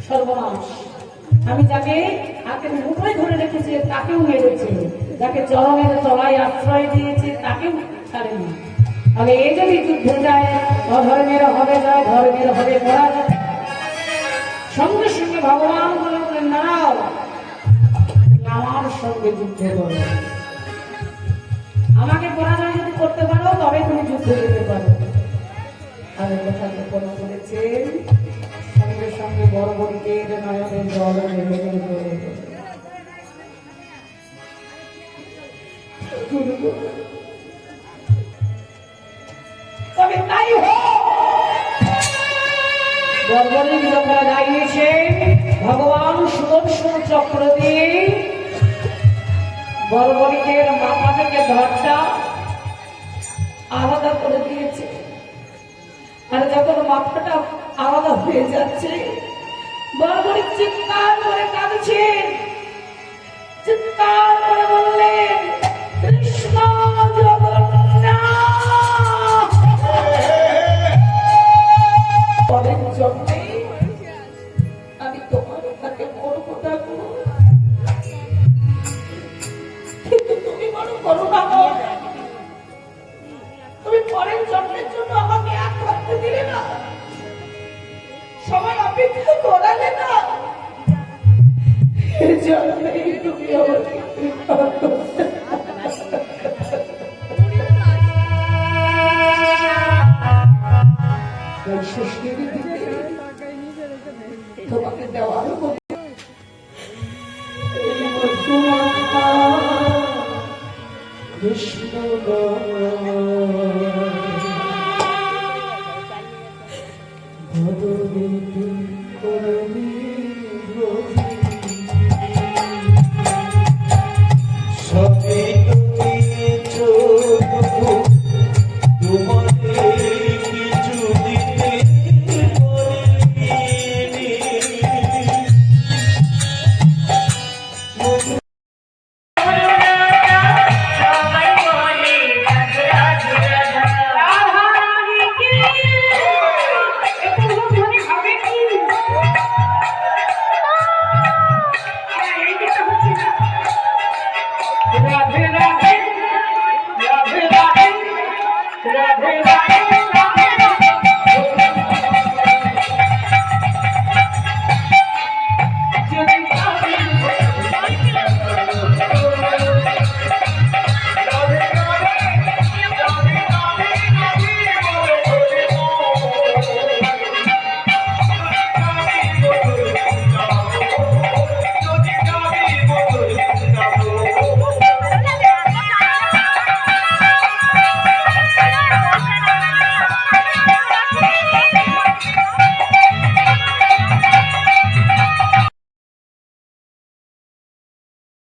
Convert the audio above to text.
সর্বনাশ। আমি যাকে হাতের মুঠোয় ধরে রেখেছি তাকেও মেরেছে, যাকে চরণের তলায় আশ্রয় দিয়েছে তাকেও ছাড়েনি। তাহলে এই যদি যুদ্ধে যায়, অধর্মের হবে জয়, ধর্মের হবে পরাজয়। সঙ্গে সঙ্গে ভগবান বললেন, নাও আমার সঙ্গে যুদ্ধে করো, আমাকে পরাজয় যদি করতে পারো তবে তুমি যুদ্ধে যেতে পারো। আর কথা গোপন করেছেন, সঙ্গে সঙ্গে বড়বড়িকের নয়নের জল তবে তাই বড়বড়িক যখন দাঁড়িয়েছে, ভগবান সুদর্শন চক্র দিয়ে বড়বড়িকের মাথা থেকে ধরটা আলাদা করে দিয়েছে। আর যখন মাথাটা আলাদা হয়ে যাচ্ছে, বড়বড়িক চিৎকার করে কাঁদছে, চিৎকার করে বললেন, কৃষ্ণ জগন্নাথ, পরের জন্মে আমি তোমার কাছে বড় কথা করব, কিন্তু তুমি বড় করুণা করো, তুমি পরের জন্মের জন্য আমাকে এক থাকতে দিলে না, সময় অপেক্ষা করালে না, এর জন্যই তুমি আমাকে তোমাকে দেওয়ার